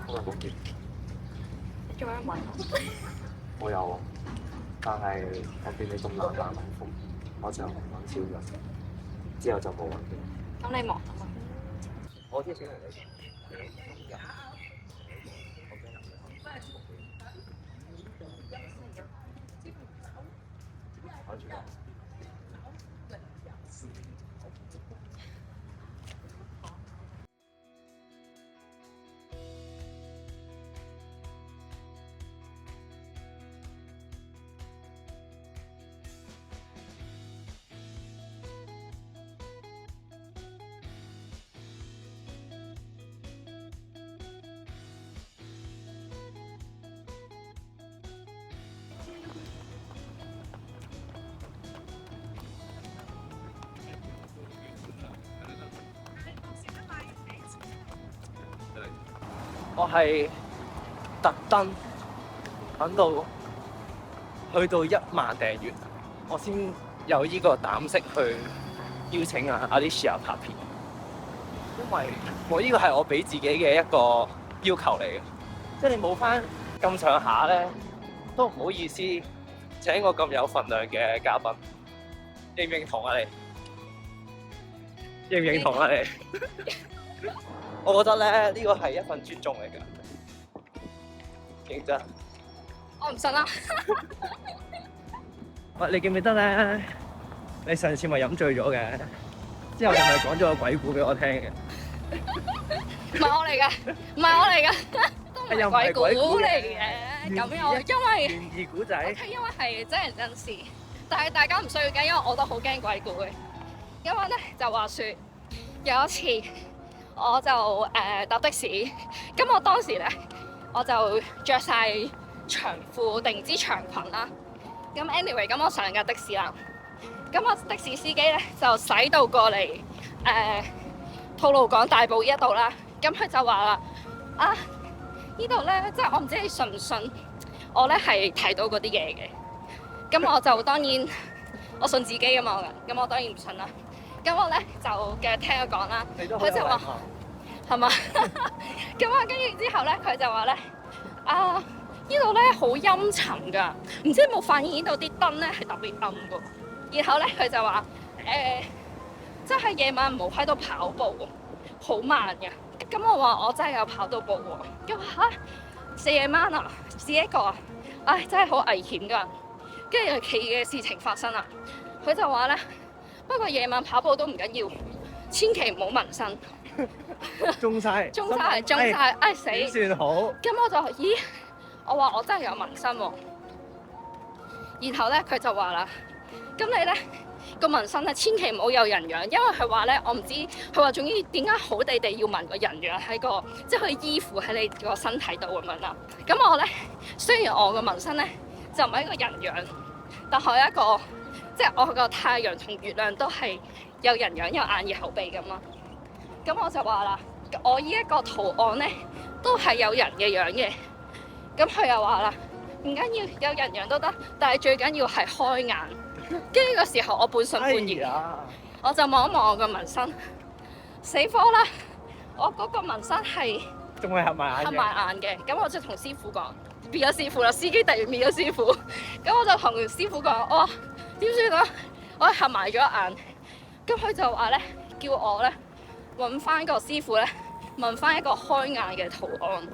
因為冇見。你做咩問我？我有啊，但係我見你咁冷淡回覆，我就揾少咗，之後就冇揾佢。咁你忙啊嘛？我啲錢係你。我住啦。我係特登等到去到1萬訂閱，我先有呢個膽識去邀請Alicia 拍片，因為我呢個係我俾自己嘅一個要求嚟嘅，即係你冇翻咁上下咧，都唔好意思請個咁有份量嘅嘉賓，認唔認同啊你？認唔認同啊你？我覺得咧呢個係一份尊重嚟㗎，認真。我唔信啦。喂，你記唔記得咧？你上次咪飲醉咗嘅，之後你咪講咗個鬼故俾我聽嘅。唔係我嚟㗎，唔係我嚟㗎，都唔係鬼故嚟嘅。咁又因為懸疑故仔。因為係真人真事，但係大家唔需要驚，因為我都好驚鬼故嘅。因為咧就話説有一次。我就搭的士，咁我當時咧我就着晒長褲定唔知長裙啦。咁 anyway，咁我上架的士啦，咁我的士司機咧就駛到過嚟吐露港大埔呢一度啦。咁佢就話啦：啊，呢度咧即係我唔知你信唔信，我咧係睇到嗰啲嘢嘅。咁我就當然我信自己㗎嘛，咁我當然唔信啦。咁我咧就嘅聽佢講啦，佢就話係嘛，咁啊跟住之後咧，佢就話咧啊呢度咧好陰沉㗎，唔知有冇發現呢度啲燈咧係特別暗㗎。然後咧佢就話即係夜晚唔好喺度跑步，好慢㗎。咁我話我真係有跑到步喎，佢話嚇夜晚啊，自己一個啊，唉真係好危險㗎。跟住奇異嘅事情發生啦，佢就話咧。不過夜晚跑步都唔緊要，千祈唔好紋身。中晒，唉死！點算好？咁我就咦，我話我真係有紋身喎。然後咧佢就話啦，咁你咧個紋身咧千祈唔好有人樣，因為佢話咧我唔知，佢話總之點解好地地要紋個人樣喺個，即係佢依附喺你個身體度咁樣啦。咁我咧雖然我個紋身咧就唔係一個人樣，但係一個。即係我個太陽同月亮都係有人樣、有眼耳口鼻咁嘛。咁我就話啦，我呢一個圖案咧都係有人嘅樣嘅。咁佢又話啦，唔緊要，有人樣都得，但係最緊要係開眼。跟住個時候我半信半疑，我就望一望我個紋身，死火啦！我嗰個紋身係仲係合埋眼嘅。咁我就同師傅講，變咗師傅啦，司機突然變咗師傅。咁我就同師傅講，我話點算啊？我合埋咗眼，咁佢就話咧，叫我咧揾翻個師傅咧，問翻一個開眼嘅圖案。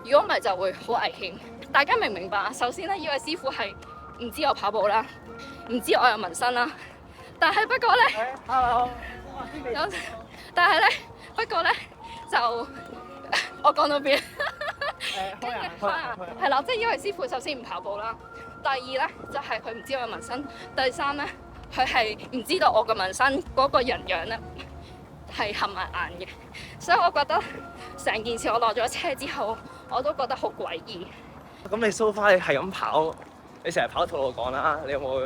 如果唔係就會好危險。大家明唔明白啊？首先咧，呢位師傅係唔知我跑步啦，唔知我有紋身啦。但係不過咧，hello，但係咧，不過咧就我講到邊？開眼係啦，即係因為師傅首先唔跑步啦。第二咧就係佢唔知我有紋身，第三咧佢係唔知道我個紋身嗰個人樣咧係合埋眼嘅，所以我覺得成件事我落咗車之後，我都覺得好詭異。咁你 so far 你係咁跑，你成日跑吐露港啦，你有冇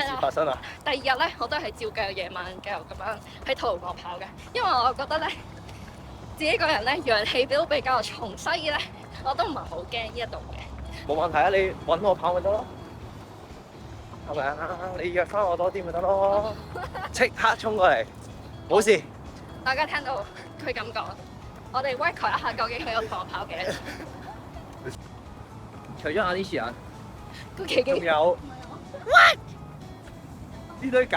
事發生啊？第二日咧我都係照計夜晚繼續咁樣喺吐露港跑嘅，因為我覺得咧自己個人咧陽氣都比較重，所以咧我都唔係好驚呢一度嘅。冇問題啊，你揾我跑咪得咯，係咪啊？你約翻我多啲咪得咯，即刻衝過嚟，冇事。大家聽到佢咁講，我哋 record 一下究竟佢有同我跑幾多次？除咗阿 Alicia，都幾仲有 what 呢堆狗。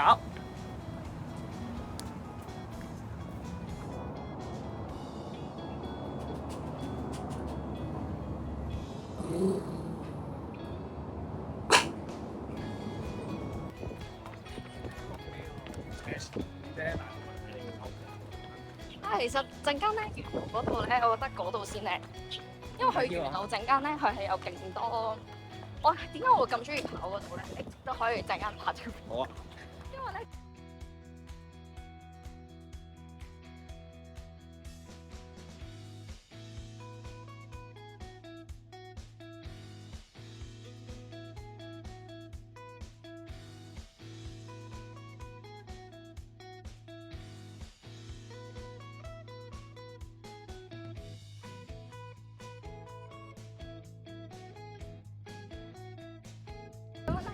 其實陣間咧，元朗嗰度咧，我覺得嗰度先靚，因為去元朗陣間咧，佢係有勁多。我點解我會咁中意跑嗰度咧？你都可以陣間拍條。好啊。因為咧。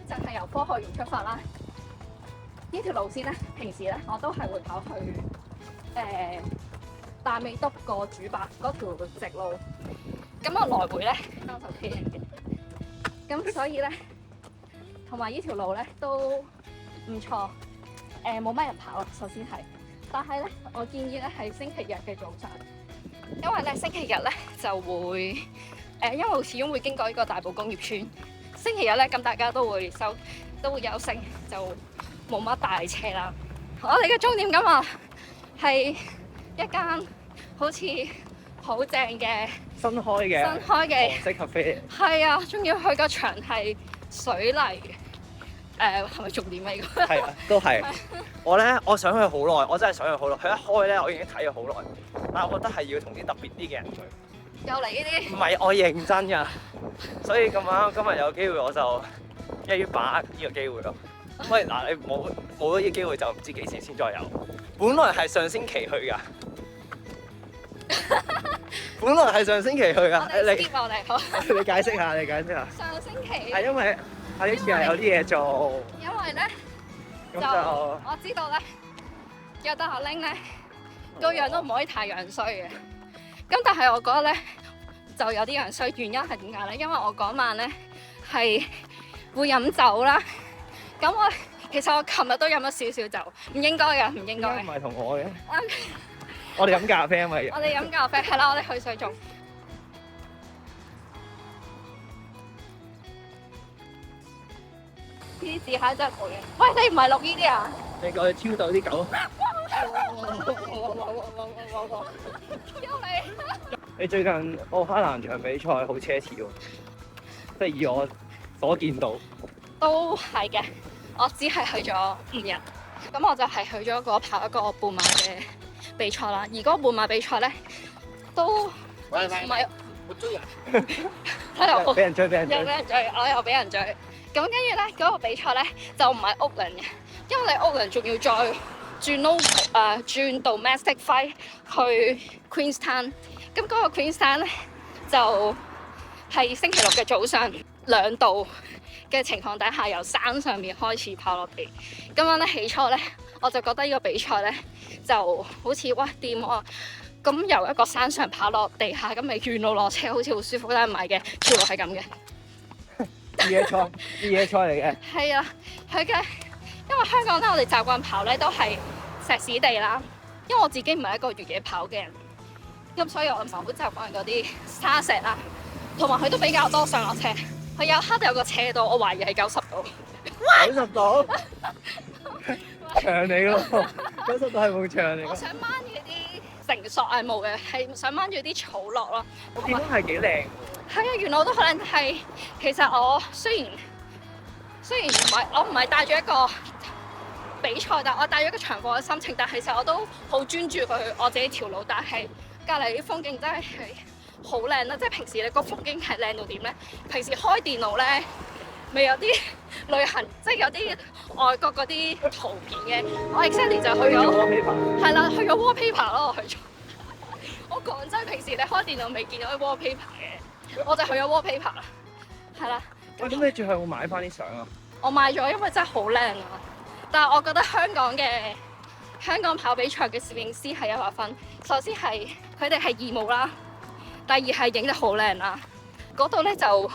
就係由科學園出發啦。呢條路線咧，平時咧我都係會跑去大美督個主壩嗰條直路。咁我來回咧30幾嘅。咁所以咧，同埋呢條路咧都唔錯。冇乜人跑啦，首先係。但係咧，我建議咧係星期日嘅早上，因為咧星期日咧就會因為始終會經過呢個大埔工業村。星期日咧，咁大家都會休息，就冇乜大車啦。我哋嘅終點今日係一間好似好正嘅新開嘅韓式咖啡。係啊，仲要佢個牆係水泥。係咪重點啊？呢個係啊，都係。我想去好耐，我真係想去好耐。佢一開咧，我已經睇咗好耐。但係我覺得係要同啲特別啲嘅人去。又嚟呢啲？唔係，我認真㗎。所以咁啱今日有機會，我就一於把握呢個機會咯。喂，嗱，你冇咗呢個機會就唔知幾時先再有。本來係上星期去㗎。本來係上星期去㗎。我哋好。你解釋下，你解釋下。上星期係因為呢次係有啲嘢做。因為咧，就我知道咧，約得阿玲咧，個樣都唔可以太樣衰嘅。咁但係我覺得咧，就有啲樣衰。原因係點解咧？因為我嗰晚咧係會飲酒啦。咁其實我琴日都飲咗少少酒，唔應該嘅，唔應該。唔係同我嘅。我哋飲咖啡啊嘛。我哋飲咖啡係啦，我哋去水族。呢啲字蟹真係冇嘢。喂，你唔係錄呢啲啊？你過去超到啲狗。因為你最近奧克蘭場比賽好奢侈喎，即係以我所見到。都係嘅，我只係去咗5日，咁我就係去咗跑一個半馬嘅比賽啦。而嗰個半馬比賽咧，都唔係我追人，喺度俾人追，又俾人追，我又俾人追。咁跟住咧，嗰個比賽咧就唔係屋崙嘅，因為你屋崙仲要再轉 domestic flight 去 Queenstown。咁嗰個 Queenstown 咧就係星期六嘅早上2度嘅情況底下，由山上面開始跑落地。咁樣咧起初咧，我就覺得呢個比賽咧就好似哇掂喎。咁由一個山上跑落地下，咁咪遠路落車，好似好舒服，但係唔係嘅，條路係咁嘅。野菜嚟嘅。係啊，佢嘅，因為香港咧，我哋習慣跑咧都係石屎地啦。因為我自己唔係一個越野跑嘅人，咁所以我唔係好習慣嗰啲沙石啦，同埋佢都比較多上落車。佢有刻有個斜度，我懷疑係90度。90度？牆嚟咯，90度係冇牆嚟。我想掹住啲繩索係冇嘅，係想掹住啲草落咯。我見到係幾靚。係啊，原來我都可能係。其實我雖然我唔係帶住一個比賽，但我帶咗一個長課嘅心情。但係其實我都好專注去我自己條路。但係隔離啲風景真係好靚啦！即係平時你個風景係靚到點咧？平時開電腦咧，咪有啲旅行，即係有啲外國嗰啲圖片嘅。我 exactly 就去咗，係啦，去咗 wallpaper 咯，我去咗。我講真，平時你開電腦未見到啲 wallpaper 嘅，我就去咗 wallpaper 啦，係啦。喂，咁你最後有冇買翻啲相啊？我買咗，因為真係好靚啊！但係我覺得香港嘅香港跑比賽嘅攝影師係100分。首先係佢哋係義務啦，第二係影得好靚啦。嗰度咧就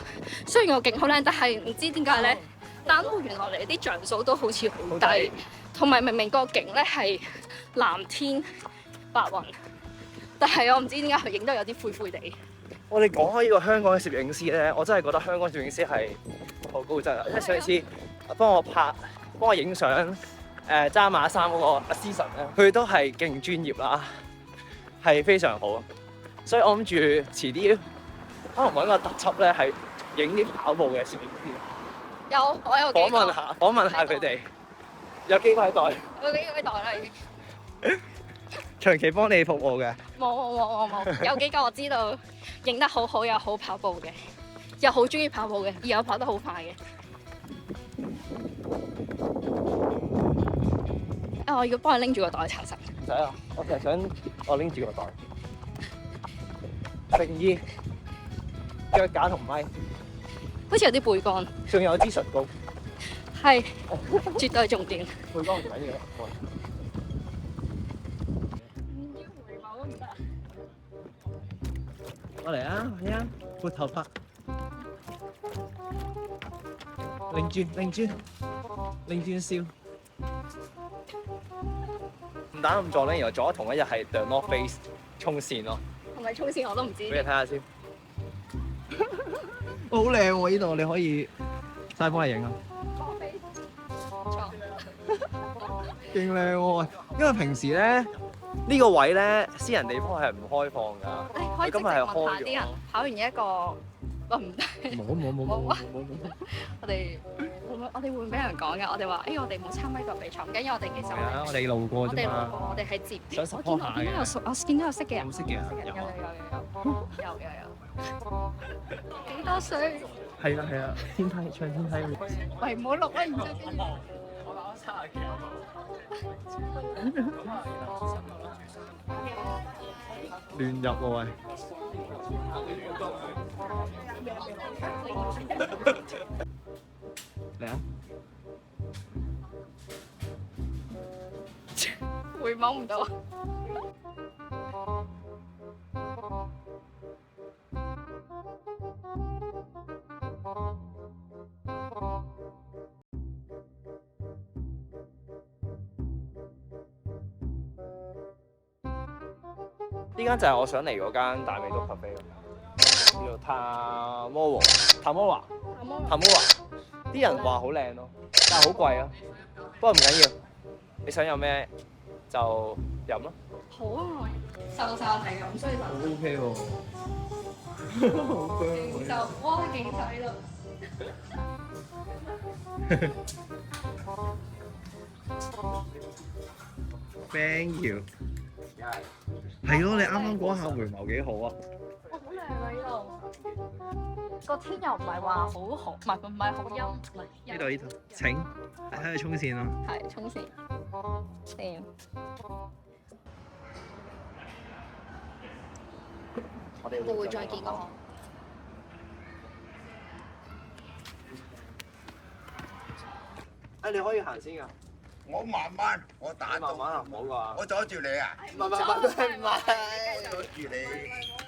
雖然個景好靚，但係唔知點解咧，單路原來嚟啲像素都好似好低，同埋明明個景咧係藍天白雲，但係我唔知點解佢影得有啲灰灰地。我哋講開呢個香港嘅攝影師咧，我真係覺得香港攝影師係好高質啊！因為上次幫我影相揸馬衫嗰個阿思辰咧，佢都係勁專業啦，係非常好。所以我諗住遲啲可能揾個特輯咧，係影啲跑步嘅攝影師。我有訪問下佢哋，有幾個喺袋？有幾個袋啦已經。長期幫你服務嘅。冇，有幾個我知道影得好好，又好跑步嘅，又好中意跑步嘅，而又跑得好快嘅。我要幫你拎住個袋查實。唔使啊，我淨係想我拎住個袋。泳衣、腳架同咪，好似有啲背乾。仲有支唇膏。係，絕對係重點。背乾唔緊要。我嚟啊，係啊，撥頭髮，擰轉笑，唔打咁撞咧，然後撞咗同一日係 The North Face 衝線咯。係咪衝線我都唔知。俾你睇下先。好靚喎！呢度你可以晒幫你影啊。勁靚喎！因為平時咧呢個位咧私人地方係唔開放㗎。可以即刻今日係問下啲人跑完一個，唔得。冇。我哋會唔會俾人講㗎？我哋話，我哋冇參加呢個比賽，唔緊要，我哋其實係啊，我哋路過啫嘛。我哋係接。想 support 下嘅。我見到有識嘅人。有識嘅人。有。幾多歲？係啊，天梯唱天梯。喂，唔好錄啦，唔知點。亂入喎喂！嚟啊！回望唔到。呢間就係我想嚟嗰間大味督咖啡，叫做塔摩華。啲人話好靚咯，但係好貴啊。不過唔緊要，你想飲咩就飲咯。好啊，瘦係咁，所以就 OK 喎，勁瘦，哇勁仔咯。Thank you。係咯，你啱啱嗰下回眸幾好啊！哇，好靚啊！呢度個天又唔係話好紅，唔係好陰，唔係呢度，請喺度衝線咯。係衝線，線。我哋會再見過。你可以行先㗎。我慢慢，我打到。慢慢行唔好㗎。我阻住你啊！唔係，阻住你。阻住你。